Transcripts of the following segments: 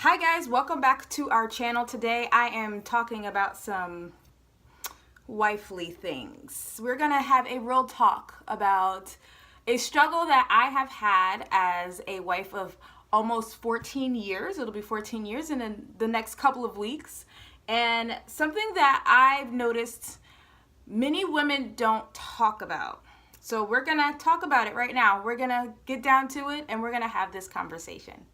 Hi guys, welcome back to our channel. Today I am talking about some wifely things. We're gonna have a real talk about a struggle that I have had as a wife of almost 14 years. It'll be 14 years in the next couple of weeks. And something that I've noticed many women don't talk about. So we're gonna talk about it right now. We're gonna get down to it and we're gonna have this conversation.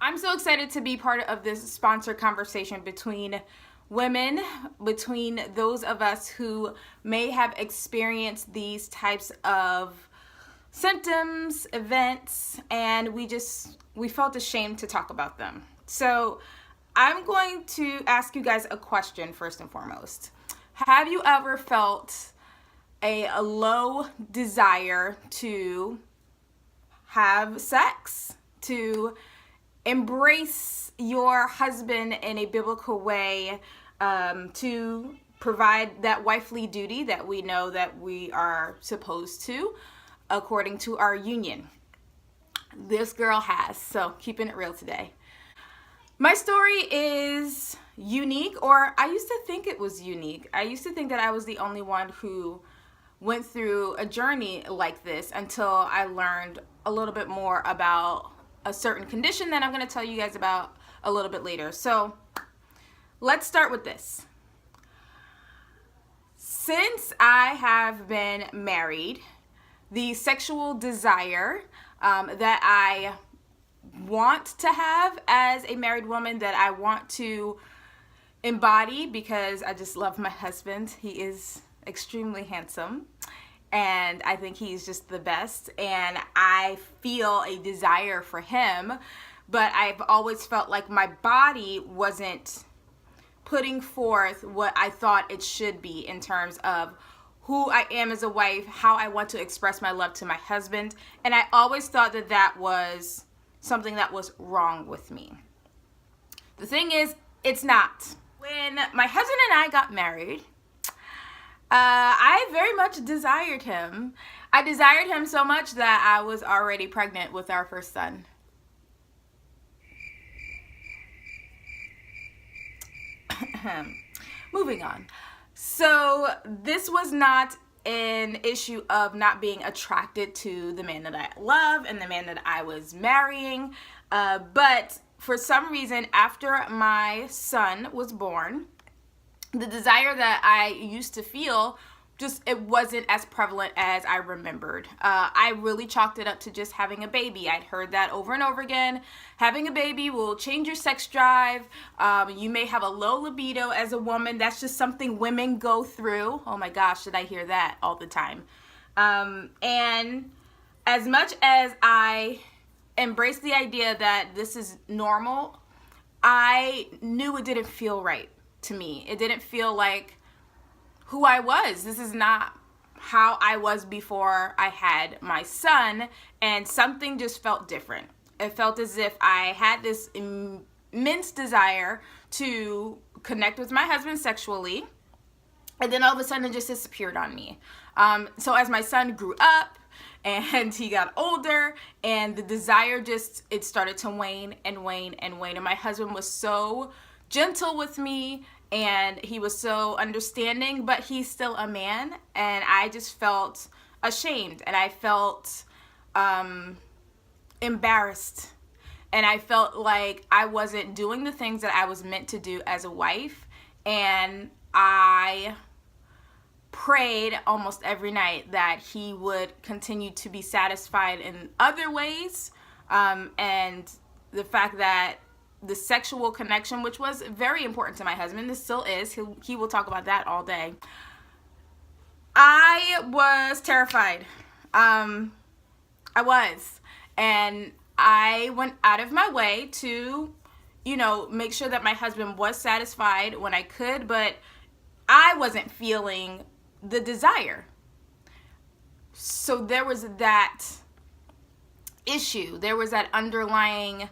I'm so excited to be part of this sponsored conversation between women, between those of us who may have experienced these types of symptoms, events, and we felt ashamed to talk about them. So I'm going to ask you guys a question first and foremost. Have you ever felt a low desire to have sex, to embrace your husband in a biblical way, to provide that wifely duty that we know that we are supposed to according to our union? This girl has, so keeping it real today. My story is unique, or I used to think it was unique. I used to think that I was the only one who went through a journey like this until I learned a little bit more about a certain condition that I'm going to tell you guys about a little bit later. So let's start with this. Since I have been married, the sexual desire that I want to have as a married woman, that I want to embody, because I just love my husband. He is extremely handsome. And I think he's just the best, and I feel a desire for him, but I've always felt like my body wasn't putting forth what I thought it should be in terms of who I am as a wife, how I want to express my love to my husband, and I always thought that that was something that was wrong with me. The thing is, it's not. When my husband and I got married, I very much desired him. I desired him so much that I was already pregnant with our first son. Moving on. So this was not an issue of not being attracted to the man that I love and the man that I was marrying. But for some reason, after my son was born, the desire that I used to feel, it wasn't as prevalent as I remembered. I really chalked it up to just having a baby. I'd heard that over and over again. Having a baby will change your sex drive. You may have a low libido as a woman. That's just something women go through. Oh my gosh, did I hear that all the time? And as much as I embraced the idea that this is normal, I knew it didn't feel right to me. It didn't feel like who I was. This is not how I was before I had my son, and something just felt different. It felt as if I had this immense desire to connect with my husband sexually, and then all of a sudden it just disappeared on me. So as my son grew up and he got older, and the desire it started to wane and wane and wane, and my husband was so gentle with me, and he was so understanding, but he's still a man, and I just felt ashamed, and I felt embarrassed, and I felt like I wasn't doing the things that I was meant to do as a wife. And I prayed almost every night that he would continue to be satisfied in other ways, and the fact that the sexual connection, which was very important to my husband, this still is, he will talk about that all day. I was terrified. I was. And I went out of my way to, make sure that my husband was satisfied when I could, but I wasn't feeling the desire. So there was that issue. There was that underlying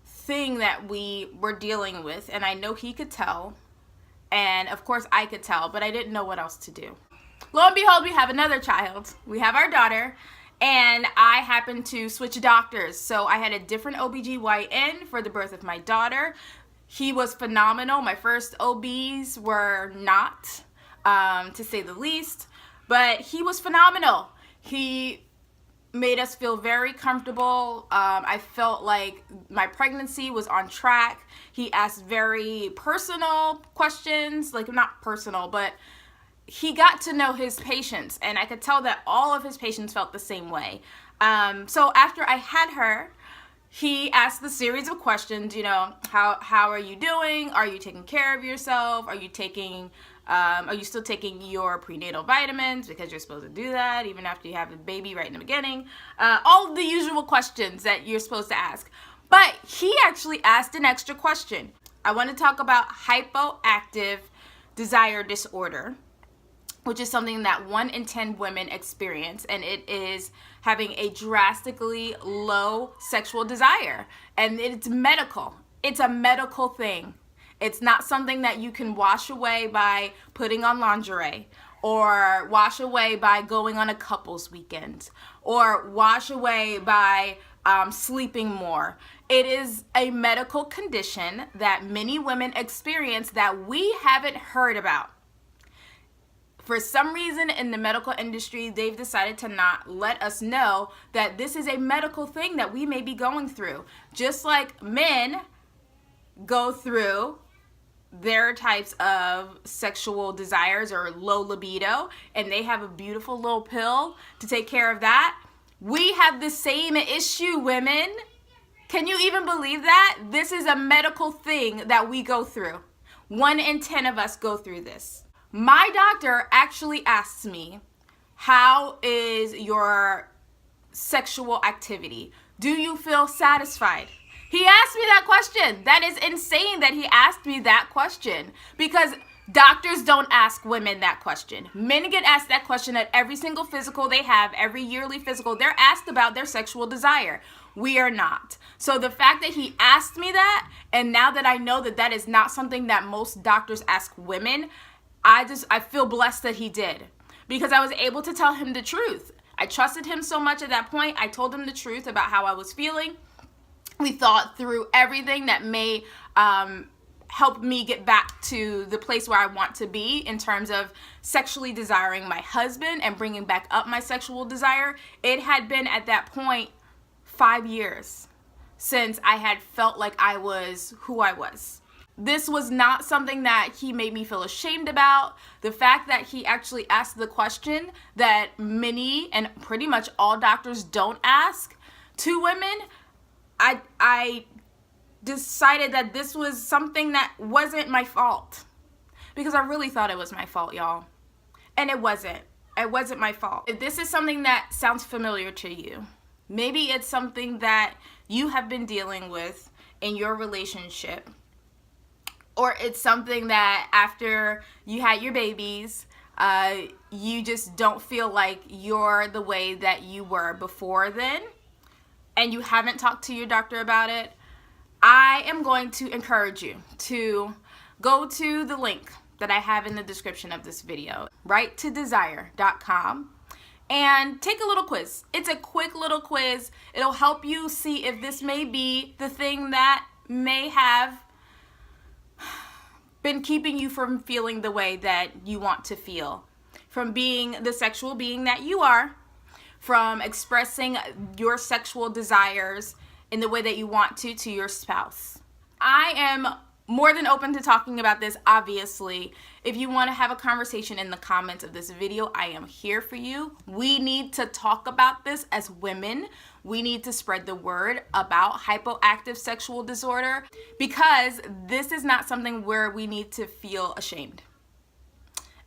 thing that we were dealing with, and I know he could tell, and of course I could tell, but I didn't know what else to do. Lo and behold, we have another child. We have our daughter, And I happened to switch doctors. So I had a different OBGYN for the birth of my daughter. He was phenomenal. My first OBs were not, to say the least, but he was phenomenal. He made us feel very comfortable. I felt like my pregnancy was on track. He asked very personal questions, like not personal, but he got to know his patients, and I could tell that all of his patients felt the same way. So after I had her, he asked the series of questions, you know, how are you doing? Are you taking care of yourself? Are you still taking your prenatal vitamins, because you're supposed to do that even after you have a baby right in the beginning? All of the usual questions that you're supposed to ask. But he actually asked an extra question. I want to talk about hypoactive desire disorder, which is something that 1 in 10 women experience, and it is having a drastically low sexual desire. And it's medical. It's a medical thing. It's not something that you can wash away by putting on lingerie, or wash away by going on a couples weekend, or wash away by sleeping more. It is a medical condition that many women experience that we haven't heard about. For some reason in the medical industry, they've decided to not let us know that this is a medical thing that we may be going through. Just like men go through their types of sexual desires or low libido, and they have a beautiful little pill to take care of that. We have the same issue, women. Can you even believe that? This is a medical thing that we go through. 1 in 10 of us go through this. My doctor actually asks me, how is your sexual activity? Do you feel satisfied? He asked me that question. That is insane that he asked me that question, because doctors don't ask women that question. Men get asked that question at every single physical they have, every yearly physical. They're asked about their sexual desire. We are not. So the fact that he asked me that, and now that I know that that is not something that most doctors ask women, I feel blessed that he did, because I was able to tell him the truth. I trusted him so much at that point. I told him the truth about how I was feeling. We thought through everything that may help me get back to the place where I want to be in terms of sexually desiring my husband and bringing back up my sexual desire. It had been at that point 5 years since I had felt like I was who I was. This was not something that he made me feel ashamed about. The fact that he actually asked the question that many and pretty much all doctors don't ask to women, I decided that this was something that wasn't my fault, because I really thought it was my fault, y'all. And it wasn't. It wasn't my fault. If this is something that sounds familiar to you, maybe it's something that you have been dealing with in your relationship, or it's something that after you had your babies, you just don't feel like you're the way that you were before then, and you haven't talked to your doctor about it. I am going to encourage you to go to the link that I have in the description of this video, righttodesire.com, and take a little quiz. It's a quick little quiz. It'll help you see if this may be the thing that may have been keeping you from feeling the way that you want to feel, from being the sexual being that you are, from expressing your sexual desires in the way that you want to your spouse. I am more than open to talking about this, obviously. If you want to have a conversation in the comments of this video, I am here for you. We need to talk about this as women. We need to spread the word about hypoactive sexual disorder, because this is not something where we need to feel ashamed.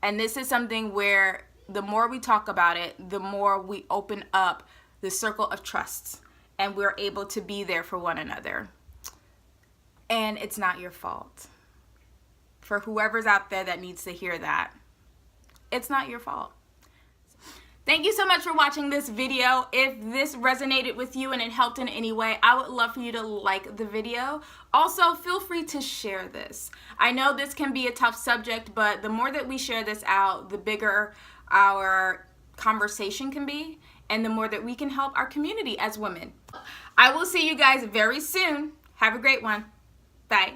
And this is something where the more we talk about it, the more we open up the circle of trust, and we're able to be there for one another. And it's not your fault. For whoever's out there that needs to hear that, it's not your fault. Thank you so much for watching this video. If this resonated with you and it helped in any way, I would love for you to like the video. Also, feel free to share this. I know this can be a tough subject, but the more that we share this out, the bigger our conversation can be, and the more that we can help our community as women. I will see you guys very soon. Have a great one. Bye.